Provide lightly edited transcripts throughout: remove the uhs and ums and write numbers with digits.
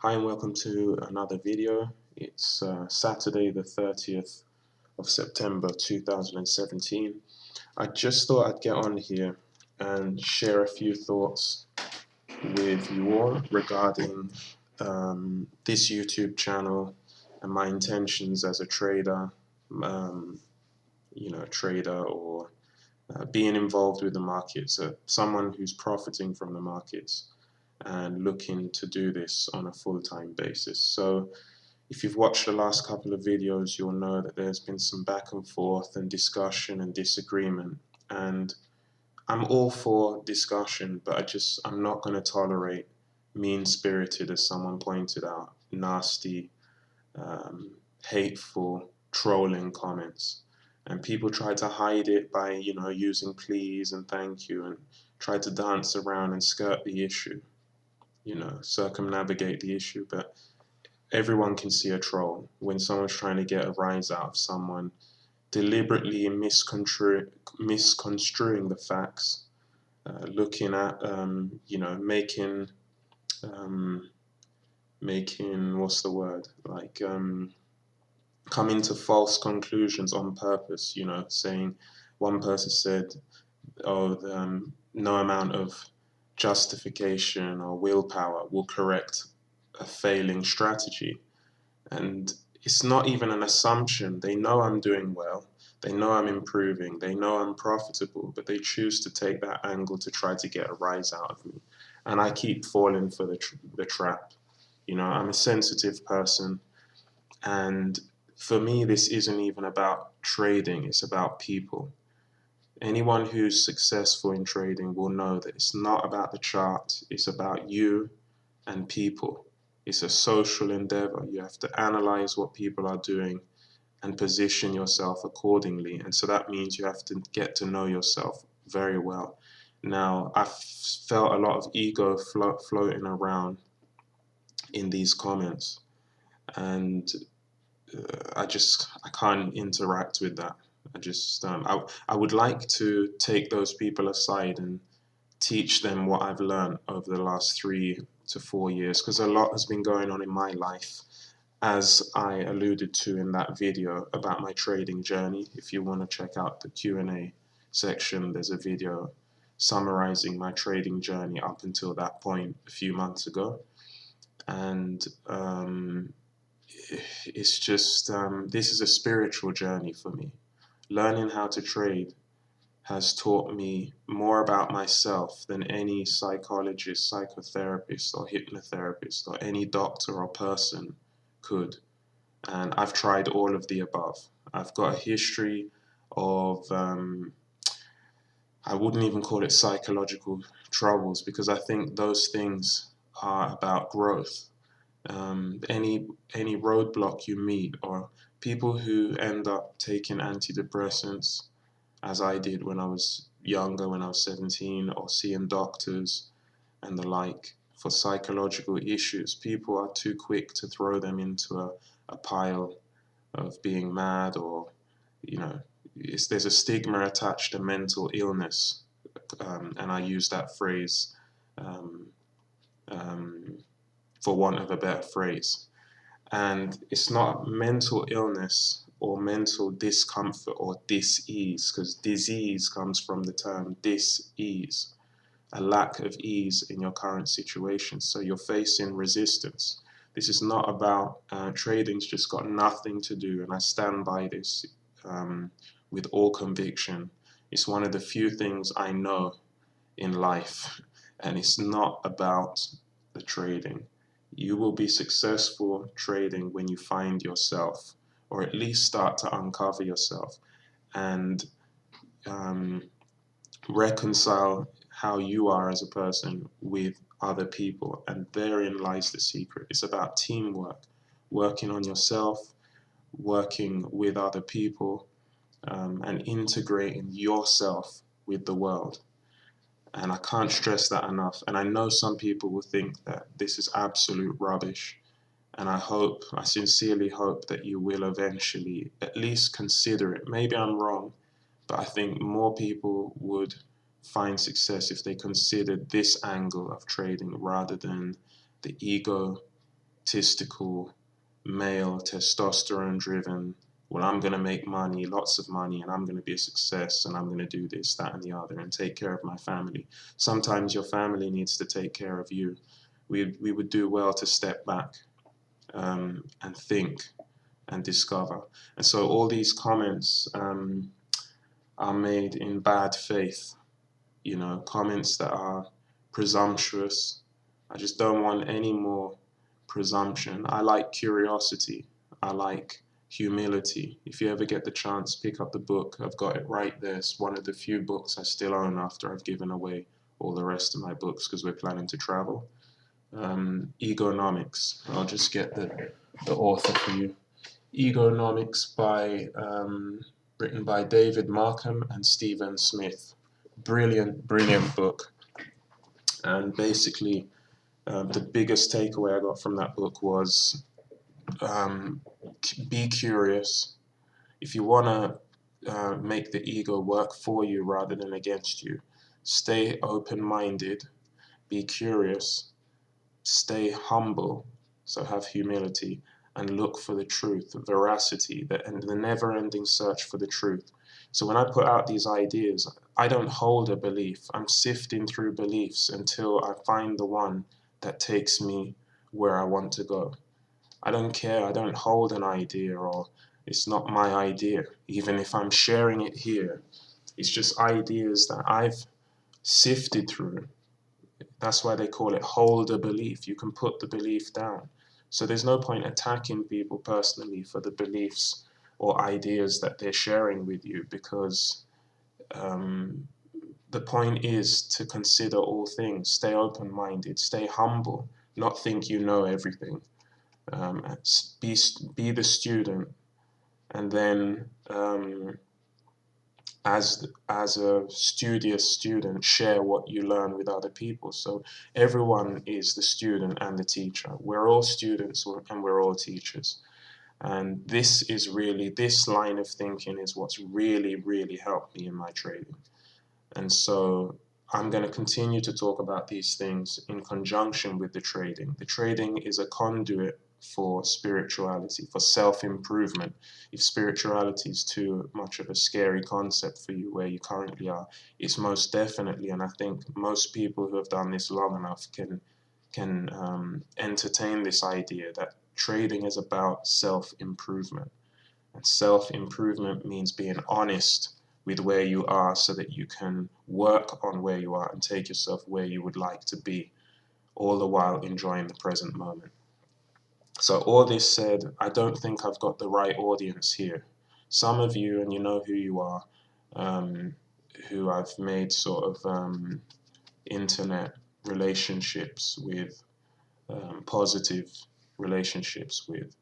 Hi and welcome to another video. It's Saturday the 30th of September 2017. I just thought I'd get on here and share a few thoughts with you all regarding this YouTube channel and my intentions as a trader, trader or being involved with the markets, someone who's profiting from the markets and looking to do this on a full-time basis. So if you've watched the last couple of videos, you'll know that there's been some back and forth and discussion and disagreement, and I'm all for discussion, but I'm not going to tolerate mean-spirited, as someone pointed out, nasty, hateful, trolling comments. And people try to hide it by, using please and thank you, and try to dance around and skirt the issue, circumnavigate the issue. But everyone can see a troll when someone's trying to get a rise out of someone, deliberately misconstruing the facts, looking at, making what's the word, like coming to false conclusions on purpose. Saying, one person said, oh, no amount of justification or willpower will correct a failing strategy. And it's not even an assumption. They know I'm doing well, they know I'm improving, they know I'm profitable, but they choose to take that angle to try to get a rise out of me. And I keep falling for the trap. I'm a sensitive person, and for me this isn't even about trading, it's about people. Anyone who's successful in trading will know that it's not about the chart, it's about you and people. It's a social endeavor. You have to analyze what people are doing and position yourself accordingly. And so that means you have to get to know yourself very well. Now, I've felt a lot of ego floating around in these comments, and I can't interact with that. I would like to take those people aside and teach them what I've learned over the last 3 to 4 years, because a lot has been going on in my life, as I alluded to in that video about my trading journey. If you want to check out the Q&A section, there's a video summarizing my trading journey up until that point a few months ago. And it's just, this is a spiritual journey for me. Learning how to trade has taught me more about myself than any psychologist, psychotherapist, or hypnotherapist, or any doctor or person could. And I've tried all of the above. I've got a history of, I wouldn't even call it psychological troubles, because I think those things are about growth. Any roadblock you meet, or people who end up taking antidepressants, as I did when I was younger, when I was 17, or seeing doctors and the like for psychological issues, people are too quick to throw them into a pile of being mad, or, there's a stigma attached to mental illness, and I use that phrase for want of a better phrase. And it's not mental illness or mental discomfort or dis-ease, because disease comes from the term dis-ease, a lack of ease in your current situation. So you're facing resistance. This is not about, trading's just got nothing to do, and I stand by this with all conviction. It's one of the few things I know in life, and it's not about the trading. You will be successful trading when you find yourself, or at least start to uncover yourself and reconcile how you are as a person with other people. And therein lies the secret. It's about teamwork, working on yourself, working with other people, and integrating yourself with the world. And I can't stress that enough. And I know some people will think that this is absolute rubbish. And I sincerely hope that you will eventually at least consider it. Maybe I'm wrong, but I think more people would find success if they considered this angle of trading rather than the ego egotistical, male, testosterone driven, well, I'm going to make money, lots of money, and I'm going to be a success, and I'm going to do this, that, and the other, and take care of my family. Sometimes your family needs to take care of you. We would do well to step back and think and discover. And so all these comments are made in bad faith, comments that are presumptuous. I just don't want any more presumption. I like curiosity. I like humility. If you ever get the chance, pick up the book. I've got it right there. It's one of the few books I still own after I've given away all the rest of my books because we're planning to travel. Egonomics. I'll just get the author for you. Egonomics written by David Markham and Stephen Smith. Brilliant book. And basically, the biggest takeaway I got from that book was be curious. If you want to make the ego work for you rather than against you, stay open-minded, be curious, stay humble, so have humility, and look for the truth, veracity, and the never-ending search for the truth. So when I put out these ideas, I don't hold a belief. I'm sifting through beliefs until I find the one that takes me where I want to go. I don't care. I don't hold an idea, or it's not my idea. Even if I'm sharing it here, it's just ideas that I've sifted through. That's why they call it hold a belief. You can put the belief down. So there's no point attacking people personally for the beliefs or ideas that they're sharing with you, because the point is to consider all things, stay open-minded, stay humble, not think you know everything. Be the student, and then as a studious student, share what you learn with other people. So everyone is the student and the teacher. We're all students and we're all teachers. And this line of thinking is what's really, really helped me in my trading. And so I'm going to continue to talk about these things in conjunction with the trading. The trading is a conduit for spirituality, for self-improvement. If spirituality is too much of a scary concept for you where you currently are, it's most definitely, and I think most people who have done this long enough can entertain this idea that trading is about self-improvement. And self-improvement means being honest with where you are so that you can work on where you are and take yourself where you would like to be, all the while enjoying the present moment. So all this said, I don't think I've got the right audience here. Some of you, and you know who you are, who I've made sort of internet relationships with, positive relationships with,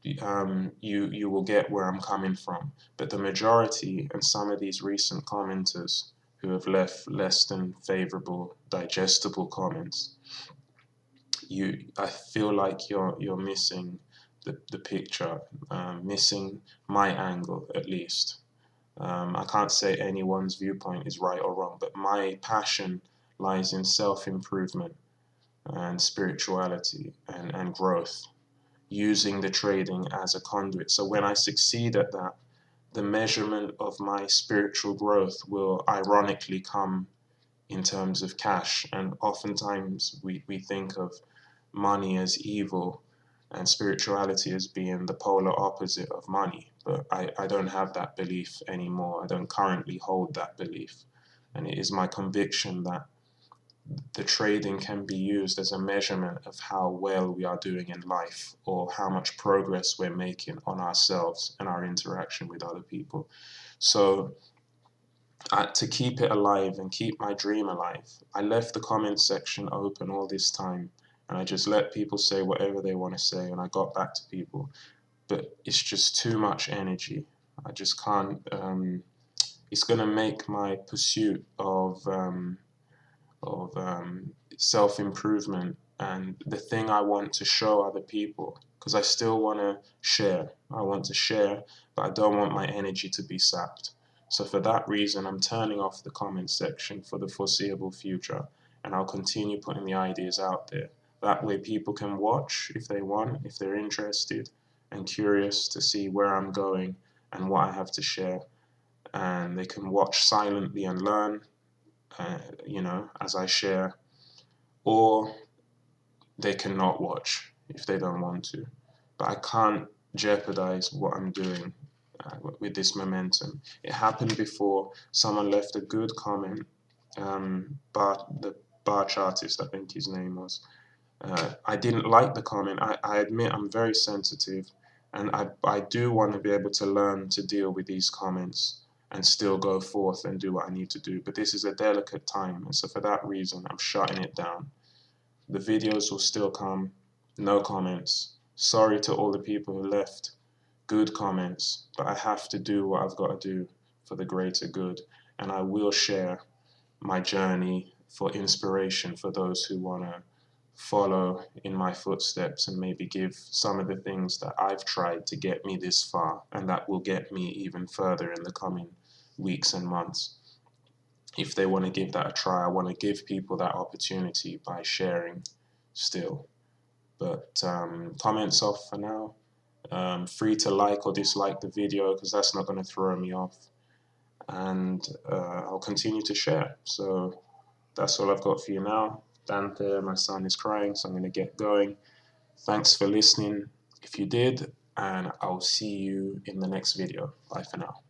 you will get where I'm coming from. But the majority, and some of these recent commenters who have left less than favorable, digestible comments, I feel like you're missing the picture, missing my angle at least. I can't say anyone's viewpoint is right or wrong, but my passion lies in self-improvement and spirituality and growth, using the trading as a conduit. So when I succeed at that, the measurement of my spiritual growth will ironically come in terms of cash. And oftentimes we think of money as evil and spirituality as being the polar opposite of money. But I don't have that belief anymore. I don't currently hold that belief. And it is my conviction that the trading can be used as a measurement of how well we are doing in life, or how much progress we're making on ourselves and our interaction with other people. So to keep it alive and keep my dream alive, I left the comment section open all this time, and I just let people say whatever they want to say, and I got back to people. But it's just too much energy. I just can't. It's going to make my pursuit of self-improvement and the thing I want to show other people, because I still want to share. I want to share, but I don't want my energy to be sapped. So for that reason, I'm turning off the comment section for the foreseeable future, and I'll continue putting the ideas out there. That way people can watch if they want, if they're interested and curious to see where I'm going and what I have to share. And they can watch silently and learn, as I share, or they cannot watch if they don't want to. But I can't jeopardize what I'm doing with this momentum. It happened before. Someone left a good comment. The bar chartist, I think his name was. I didn't like the comment. I admit I'm very sensitive, and I do want to be able to learn to deal with these comments and still go forth and do what I need to do. But this is a delicate time, and so for that reason, I'm shutting it down. The videos will still come, no comments. Sorry to all the people who left good comments, but I have to do what I've got to do for the greater good, and I will share my journey for inspiration for those who want to follow in my footsteps and maybe give some of the things that I've tried to get me this far and that will get me even further in the coming weeks and months. If they want to give that a try, I want to give people that opportunity by sharing still. But comments off for now. Free to like or dislike the video because that's not going to throw me off. And I'll continue to share. So that's all I've got for you now. Dante, my son, is crying, so I'm going to get going. Thanks for listening if you did, and I'll see you in the next video. Bye for now.